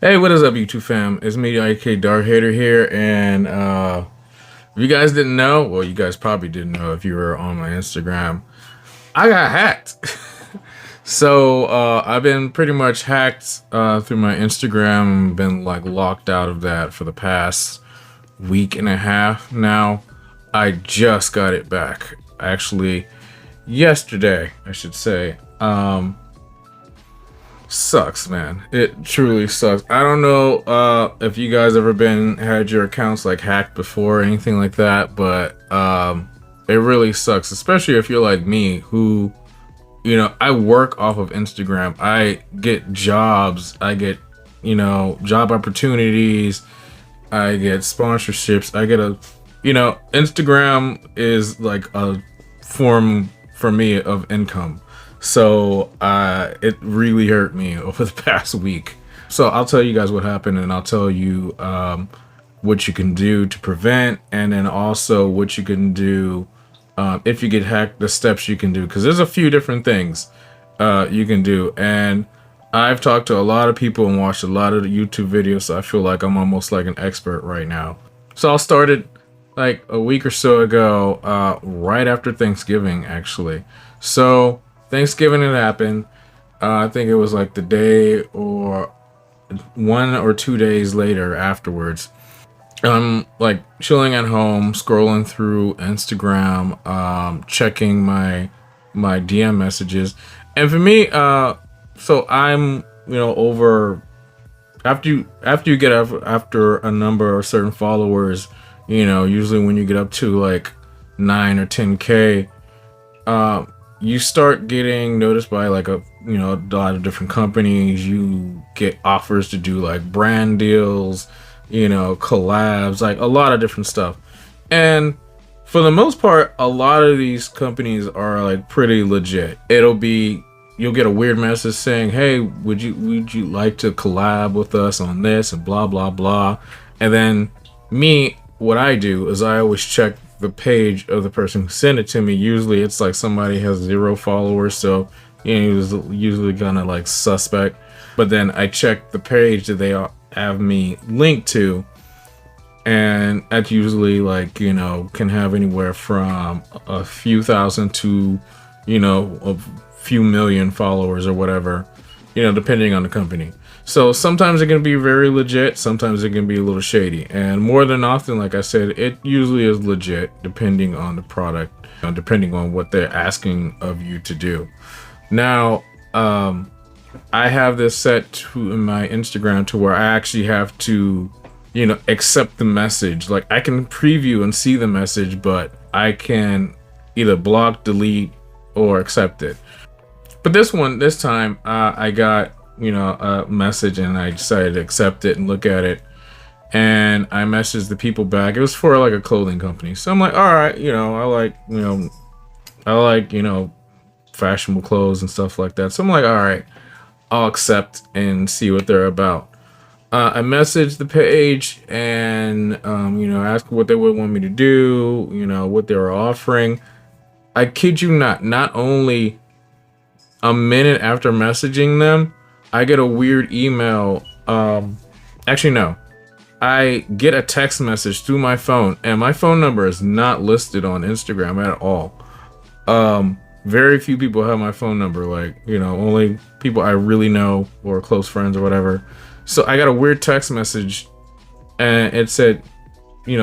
Hey, what is up, YouTube fam? It's me, IK Dark Hater here, and if you guys didn't know, well, you guys probably didn't know if you were on my Instagram, I got hacked. So I've been pretty much hacked through my Instagram, been like locked out of that for the past week and a half now. I just got it back, actually, yesterday, I should say. Sucks, man. It truly sucks. I don't know if you guys ever been had your accounts like hacked before or anything like that, but it really sucks, especially if you're like me who, I work off of Instagram. I get jobs, I get, job opportunities, I get sponsorships, I get Instagram is like a form for me of income. So it really hurt me over the past week. So I'll tell you guys what happened, and I'll tell you what you can do to prevent, and then also what you can do if you get hacked, the steps you can do, because there's a few different things you can do. And I've talked to a lot of people and watched a lot of the YouTube videos, so I feel like I'm almost like an expert right now. So I started like a week or so ago, right after Thanksgiving, actually. So Thanksgiving had happened. I think it was like the day or 1 or 2 days later afterwards. I'm like chilling at home, scrolling through Instagram, checking my DM messages, and for me, so I'm over after you get after a number of certain followers, usually when you get up to like 9 or 10K, you start getting noticed by like a lot of different companies. You get offers to do like brand deals, collabs, like a lot of different stuff. And for the most part, a lot of these companies are like pretty legit. You'll get a weird message saying, "Hey, would you like to collab with us on this?" and blah blah blah. And then what I do is I always check the page of the person who sent it to me. Usually it's like somebody has 0 followers, so it was usually kind of like suspect. But then I check the page that they have me linked to, and that's usually like can have anywhere from a few thousand to a few million followers or whatever, depending on the company. So sometimes it can be very legit, sometimes it can be a little shady, and more than often, like I said, it usually is legit depending on the product, depending on what they're asking of you to do. Now, I have this set to in my Instagram to where I actually have to, accept the message. Like I can preview and see the message, but I can either block, delete, or accept it. But this time, I got a message, and I decided to accept it and look at it. And I messaged the people back. It was for like a clothing company, so I'm like, all right, I like fashionable clothes and stuff like that. So I'm like, all right, I'll accept and see what they're about. I messaged the page and asked what they would want me to do, what they were offering. I kid you not, not only a minute after messaging them, I get a weird email. Actually, no. I get a text message through my phone, and my phone number is not listed on Instagram at all. Very few people have my phone number, like, only people I really know or close friends or whatever. So I got a weird text message, and it said,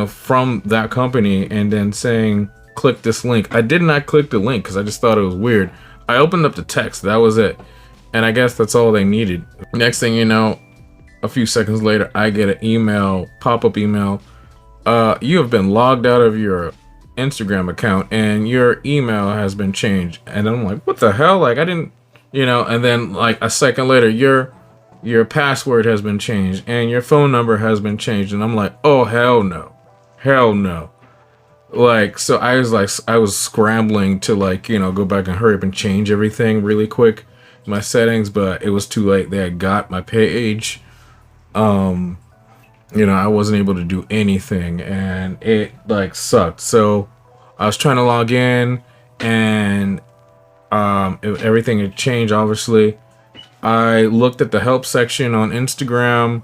from that company, and then saying, click this link. I did not click the link because I just thought it was weird. I opened up the text, that was it. And I guess that's all they needed. Next thing you know, a few seconds later, I get an email, pop-up email. You have been logged out of your Instagram account and your email has been changed. And I'm like, what the hell? Like I didn't, and then like a second later, your password has been changed and your phone number has been changed. And I'm like, oh, hell no. Hell no. Like, so I was scrambling to like, go back and hurry up and change everything really quick, my settings, but it was too late. They had got my page. I wasn't able to do anything, and it like sucked. So I was trying to log in, and everything had changed, obviously. I looked at the help section on Instagram,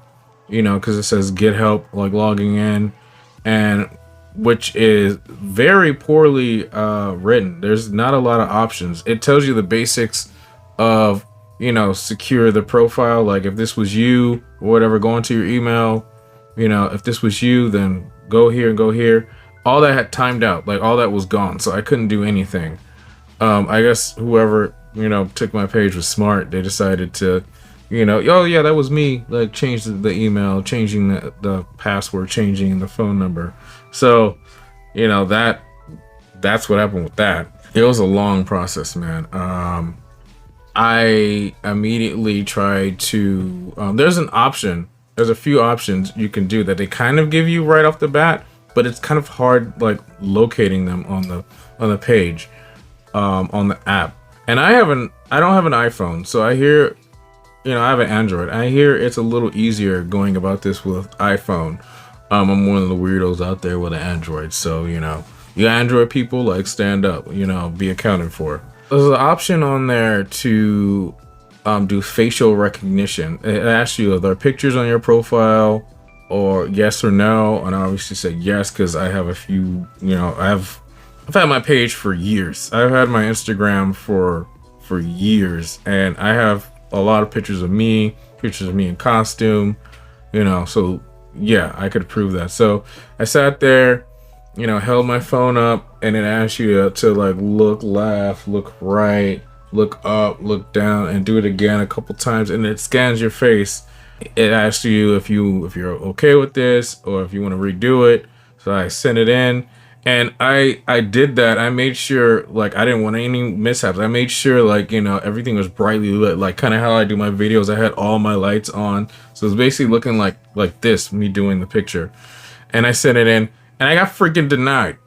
because it says get help, like logging in, and which is very poorly written. There's not a lot of options. It tells you the basics of, secure the profile. Like if this was you or whatever, go into your email. If this was you, then go here and go here. All that had timed out. Like all that was gone. So I couldn't do anything. I guess whoever, took my page was smart. They decided to, oh yeah, that was me. Like change the email, changing the password, changing the phone number. So, that's what happened with that. It was a long process, man. I immediately tried to, there's a few options you can do that they kind of give you right off the bat, but it's kind of hard, like locating them on the page, on the app. And I don't have an iPhone, so I hear, I have an Android. I hear it's a little easier going about this with iPhone. I'm one of the weirdos out there with an Android, so you Android people, like stand up, be accounted for. There's an option on there to do facial recognition. It asks you, are there pictures on your profile, or yes or no? And I obviously said yes because I have a few. I've had my page for years. I've had my Instagram for years, and I have a lot of pictures of me in costume. So yeah, I could prove that. So I sat there, held my phone up, and it asks you to like look left, look right, look up, look down, and do it again a couple times, and it scans your face. It asks you if you're okay with this or if you want to redo it. So I sent it in, and I did that. I made sure, like, I didn't want any mishaps. I made sure, like, everything was brightly lit, like kind of how I do my videos. I had all my lights on, so it's basically looking like this, me doing the picture. And I sent it in, and I got freaking denied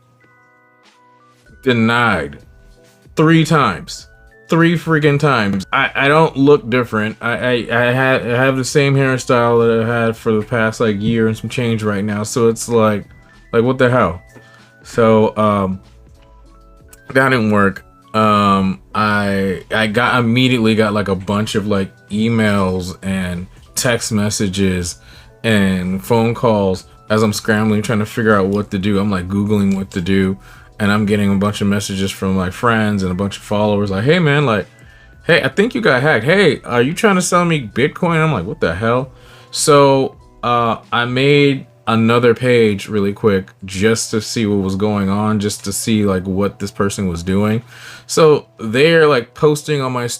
3 times. 3 freaking times. I don't look different. I have the same hairstyle that I had for the past like year and some change right now. So it's like what the hell? So that didn't work. I immediately got like a bunch of like emails and text messages and phone calls as I'm scrambling trying to figure out what to do. I'm like Googling what to do. And I'm getting a bunch of messages from like friends and a bunch of followers like, hey man, like, hey, I think you got hacked. Hey, are you trying to sell me Bitcoin? I'm like, what the hell? So I made another page really quick just to see what was going on, just to see like what this person was doing. So they're like posting on I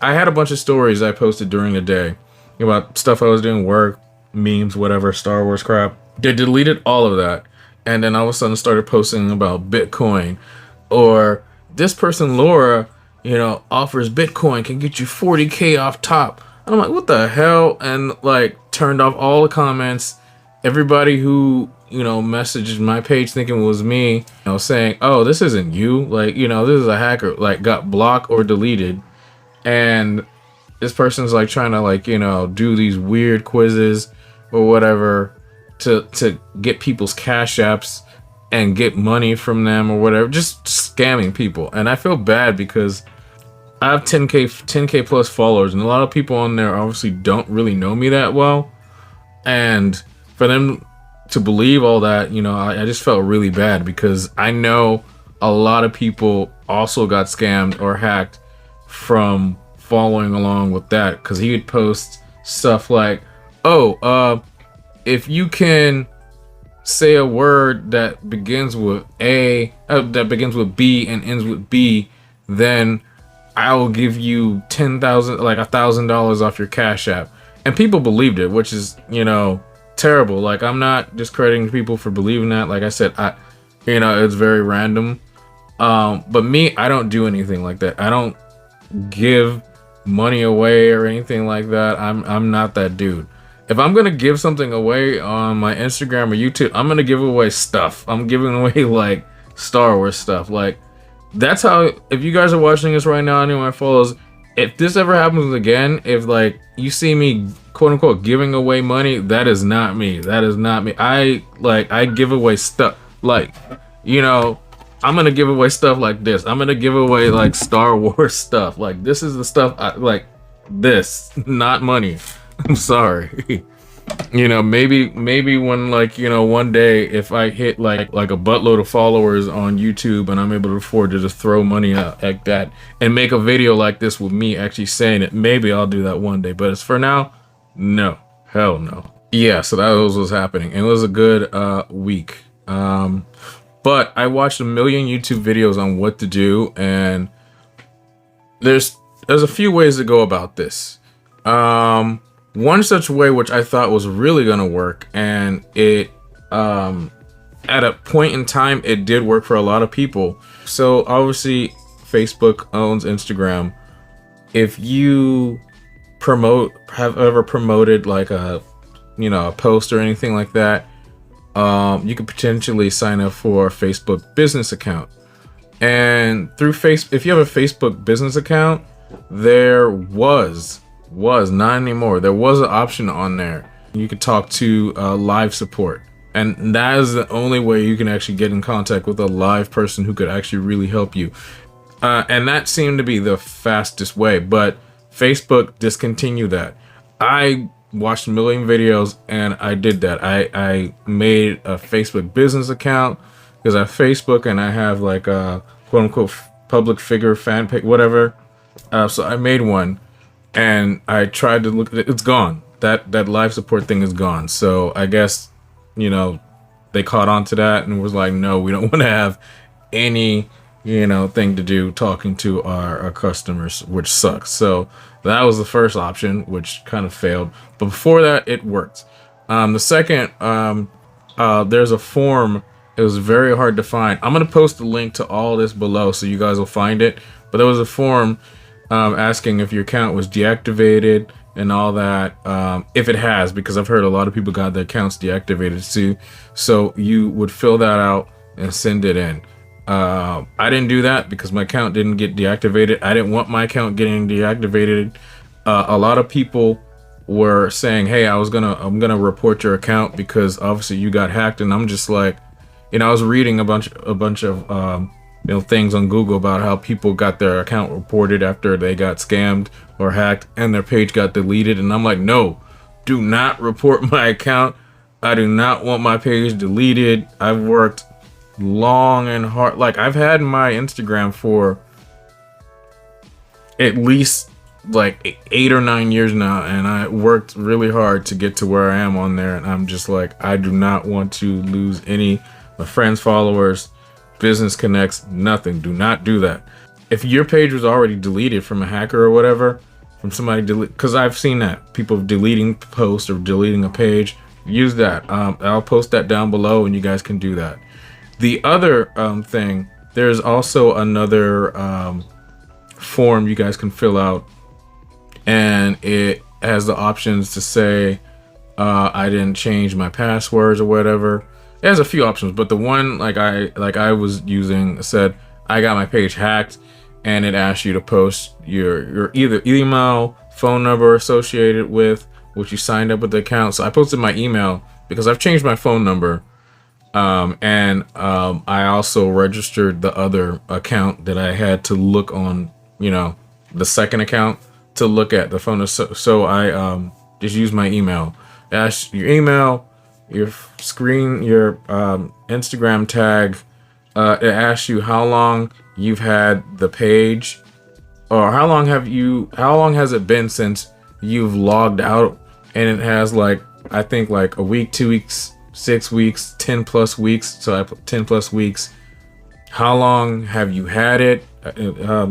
had a bunch of stories I posted during the day about stuff I was doing, work, memes, whatever, Star Wars crap. They deleted all of that. And then all of a sudden started posting about Bitcoin, or this person, Laura, offers Bitcoin, can get you 40K off top. And I'm like, what the hell? And like turned off all the comments. Everybody who, messaged my page thinking it was me, saying, oh, this isn't you. Like, this is a hacker, like got blocked or deleted. And this person's like trying to like, do these weird quizzes or whatever to get people's cash apps and get money from them or whatever, just scamming people. And I feel bad because I have 10k plus followers, and a lot of people on there obviously don't really know me that well, and for them to believe all that, I just felt really bad because I know a lot of people also got scammed or hacked from following along with that, because he would post stuff like, if you can say a word that begins with B and ends with B, then I will give you $1,000 off your Cash App. And people believed it, which is, terrible. Like, I'm not discrediting people for believing that. Like I said, it's very random. But me, I don't do anything like that. I don't give money away or anything like that. I'm not that dude. If I'm gonna give something away on my Instagram or YouTube, I'm gonna give away stuff. I'm giving away like Star Wars stuff. Like, that's how, if you guys are watching this right now, any of my followers, if this ever happens again, if like you see me quote unquote giving away money, that is not me. That is not me. I give away stuff. Like, I'm gonna give away stuff like this. I'm gonna give away like Star Wars stuff. Like, this is the stuff this, not money. I'm sorry. Maybe when, like, one day if I hit like a buttload of followers on YouTube and I'm able to afford to just throw money out like that and make a video like this with me actually saying it, maybe I'll do that one day. But as for now, no, hell no. Yeah, so that was what's happening. It was a good week. But I watched a million YouTube videos on what to do, and there's a few ways to go about this. One such way which I thought was really gonna work, and it at a point in time it did work for a lot of people. So obviously Facebook owns Instagram. If you have ever promoted like a post or anything like that, you could potentially sign up for a Facebook business account. And through if you have a Facebook business account, there was not anymore. There was an option on there. You could talk to live support, and that is the only way you can actually get in contact with a live person who could actually really help you. And that seemed to be the fastest way, but Facebook discontinued that. I watched a million videos and I did that. I made a Facebook business account because I have Facebook and I have like a quote unquote public figure fan page, whatever. So I made one and I tried to look at it. It's gone. That live support thing is gone. So I guess, they caught on to that and was like, no, we don't want to have any thing to do talking to our customers, which sucks. So that was the first option, which kind of failed, but before that it worked. The second, there's a form. It was very hard to find. I'm gonna post a link to all this below so you guys will find it, but there was a form asking if your account was deactivated and all that, if it has, because I've heard a lot of people got their accounts deactivated too. So you would fill that out and send it in. I didn't do that because my account didn't get deactivated. I didn't want my account getting deactivated. A lot of people were saying, hey, I'm gonna report your account because obviously you got hacked. And I'm just like, I was reading a bunch of things on Google about how people got their account reported after they got scammed or hacked and their page got deleted. And I'm like, no, do not report my account. I do not want my page deleted. I've worked long and hard. Like, I've had my Instagram for at least like 8 or 9 years now, and I worked really hard to get to where I am on there. And I'm just like, I do not want to lose any my friends, followers, business connects, nothing. Do not do that. If your page was already deleted from a hacker or whatever, from somebody because I've seen that people deleting posts or deleting a page, use that. I'll post that down below and you guys can do that. The other thing, there's also another form you guys can fill out, and it has the options to say I didn't change my passwords or whatever. It has a few options, but the one like I was using said I got my page hacked, and it asks you to post your either email, phone number associated with which you signed up with the account. So I posted my email because I've changed my phone number. And I also registered the other account that I had to look on, the second account to look at the phone. So I just use my email. Ask your email, your screen, your Instagram tag. It asks you how long you've had the page, or how long has it been since you've logged out, and it has like, I think like a week, 2 weeks, 6 weeks, 10 plus weeks. So I put 10 plus weeks. How long have you had it?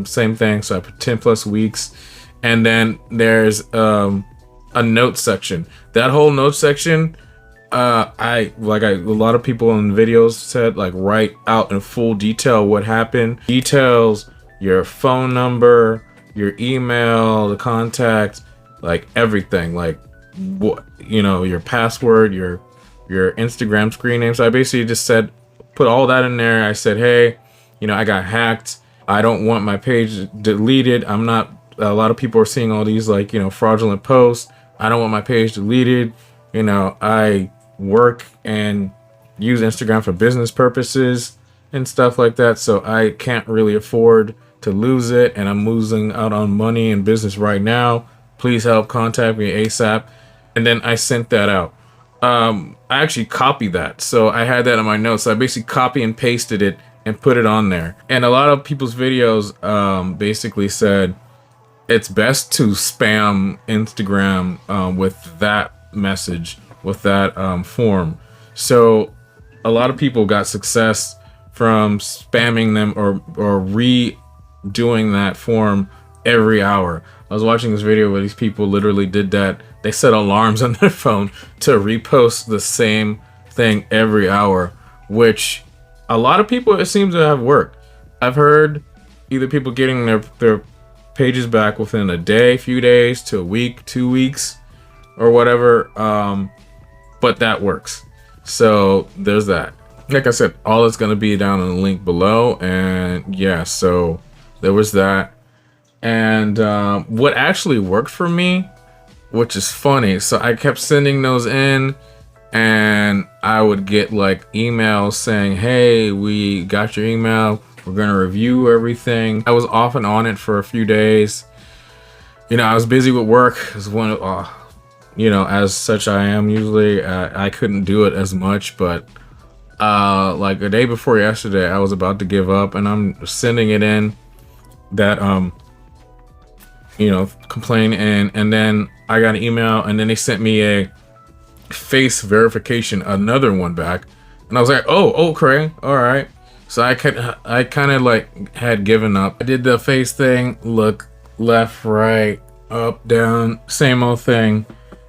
Same thing. So I put 10 plus weeks. And then there's a note section. That whole note section, a lot of people in videos said, like, write out in full detail what happened. Details your phone number, your email, the contact, like everything, like what, your password, your Instagram screen name. So I basically just said, put all that in there. I said, hey, I got hacked. I don't want my page deleted. A lot of people are seeing all these like, fraudulent posts. I don't want my page deleted. I work and use Instagram for business purposes and stuff like that. So I can't really afford to lose it. And I'm losing out on money and business right now. please help, contact me ASAP. And then I sent that out. I actually copied that, so I had that in my notes. So I basically copy and pasted it and put it on there. And a lot of people's videos basically said it's best to spam Instagram with that message, with that form. So a lot of people got success from spamming them or redoing that form every hour. I was watching this video where these people literally did that. They set alarms on their phone to repost the same thing every hour, which a lot of people, it seems to have worked. I've heard either people getting their pages back within a day, few days, to a week, 2 weeks, or whatever. But that works. So there's that. Like I said, all it's going to be down in the link below. And yeah, so there was that. And what actually worked for me, which is funny, so I kept sending those in, and I would get like emails saying, hey, we got your email, we're gonna review everything. I was off and on it for a few days. You know, I was busy with work. As one, you know, as such I am usually. I couldn't do it as much, but like a day before yesterday, I was about to give up, and I'm sending it in that you know, complain, and then I got an email, and then they sent me a face verification, another one back, and I was like, oh, okay, all right. So I kind of like had given up. I did the face thing, look left, right, up, down, same old thing,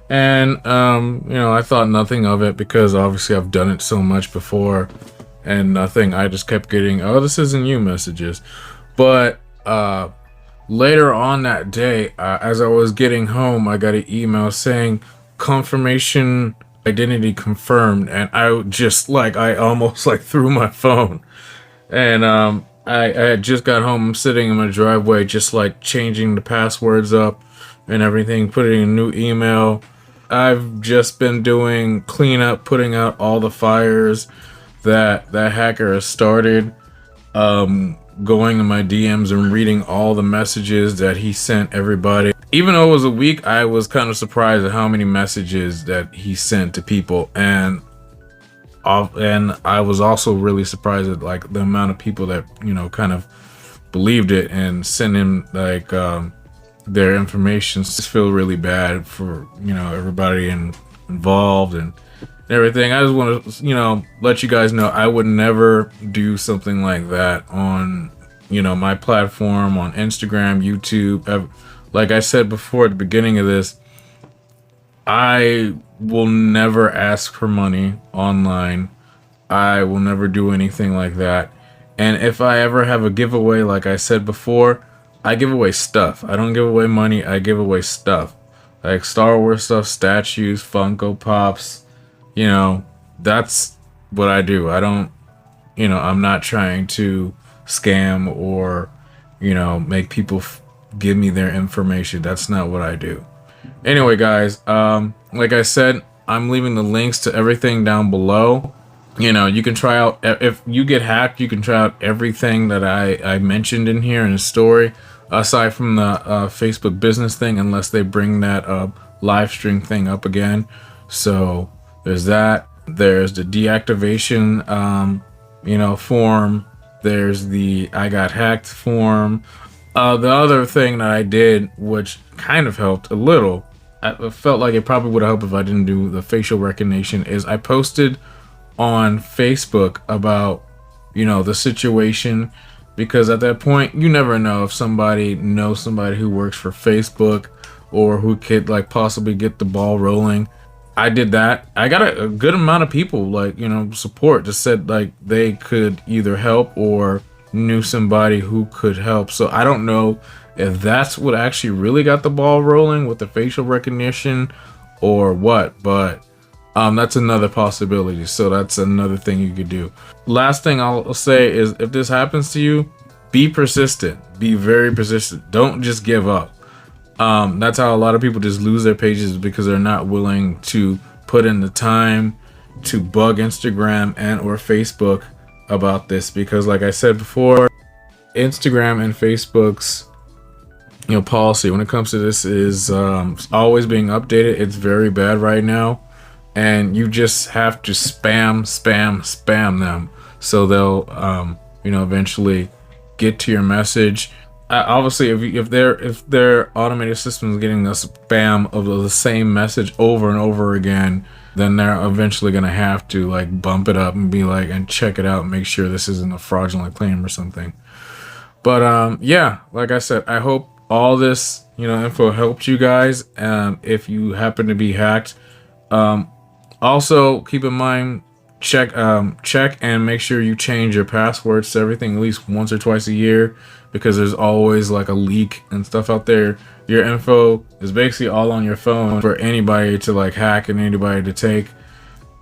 and you know, I thought nothing of it because obviously I've done it so much before, and nothing. I just kept getting, oh, this isn't you messages, but later on that day, as I was getting home, I got an email saying confirmation identity confirmed, and I just like, I almost like threw my phone. And I had just got home. I'm sitting in my driveway, just like changing the passwords up and everything, putting a new email. I've just been doing cleanup, putting out all the fires that that hacker has started. Going in my DMs and reading all the messages that he sent everybody. Even though it was a week, I was kind of surprised at how many messages that he sent to people, and I was also really surprised at like the amount of people that, you know, kind of believed it and sent him like their information. Just feel really bad for, you know, everybody involved and everything. I just want to, you know, let you guys know I would never do something like that on, you know, my platform, on Instagram, YouTube. Like I said before at the beginning of this, I will never ask for money online. I will never do anything like that. And if I ever have a giveaway, like I said before, I give away stuff. I don't give away money. I give away stuff, like Star Wars stuff, statues, Funko Pops. You know, that's what I do. I don't, you know, I'm not trying to scam or, you know, make people give me their information. That's not what I do. Anyway, guys, like I said, I'm leaving the links to everything down below. You know, you can try out, if you get hacked, you can try out everything that I mentioned in here in the story, aside from the Facebook business thing, unless they bring that live stream thing up again. So there's that. There's the deactivation, you know, form. There's the I got hacked form. The other thing that I did, which kind of helped a little, I felt like it probably would have helped if I didn't do the facial recognition, is I posted on Facebook about, you know, the situation, because at that point you never know if somebody knows somebody who works for Facebook or who could like possibly get the ball rolling. I did that. I got a good amount of people, like, you know, support, just said like they could either help or knew somebody who could help. So I don't know if that's what actually really got the ball rolling with the facial recognition or what, but that's another possibility. So that's another thing you could do. Last thing I'll say is, if this happens to you, be persistent. Be very persistent. Don't just give up. That's how a lot of people just lose their pages, because they're not willing to put in the time to bug Instagram and or Facebook about this. Because like I said before, Instagram and Facebook's policy when it comes to this is always being updated. It's very bad right now, and you just have to spam them, so they'll eventually get to your message. Obviously, if their automated system is getting a spam of the same message over and over again, then they're eventually gonna have to like bump it up and be like and check it out and make sure this isn't a fraudulent claim or something. But yeah, like I said, I hope all this info helped you guys. If you happen to be hacked, also keep in mind, check and make sure you change your passwords to everything at least once or twice a year, because there's always like a leak and stuff out there. Your info is basically all on your phone for anybody to like hack and anybody to take.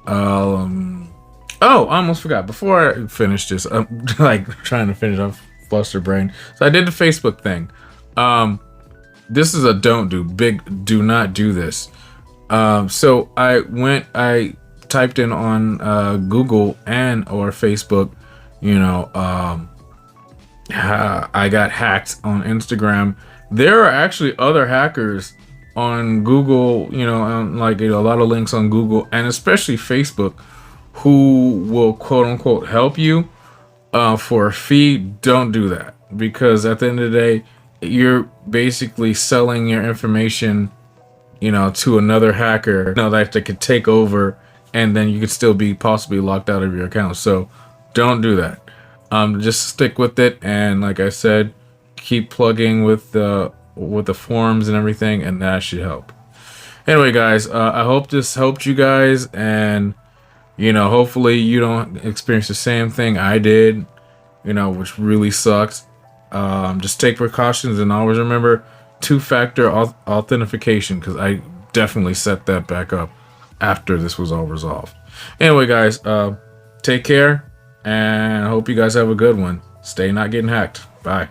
Oh, I almost forgot. Before I finish this, I'm like trying to finish off fluster brain. So I did the Facebook thing. This is a don't do. Big do not do this. So I typed in on Google and or Facebook, I got hacked on Instagram. There are actually other hackers on Google, and like a lot of links on Google and especially Facebook, who will quote unquote help you for a fee. Don't do that, because at the end of the day, you're basically selling your information, to another hacker, that they could take over, and then you could still be possibly locked out of your account. So don't do that. Just stick with it, and like I said, keep plugging with the forums and everything, and that should help. Anyway, guys, I hope this helped you guys, and hopefully you don't experience the same thing I did, which really sucks. Just take precautions, and always remember two-factor authentication, because I definitely set that back up after this was all resolved. Anyway, guys, take care, and I hope you guys have a good one. Stay not getting hacked. Bye.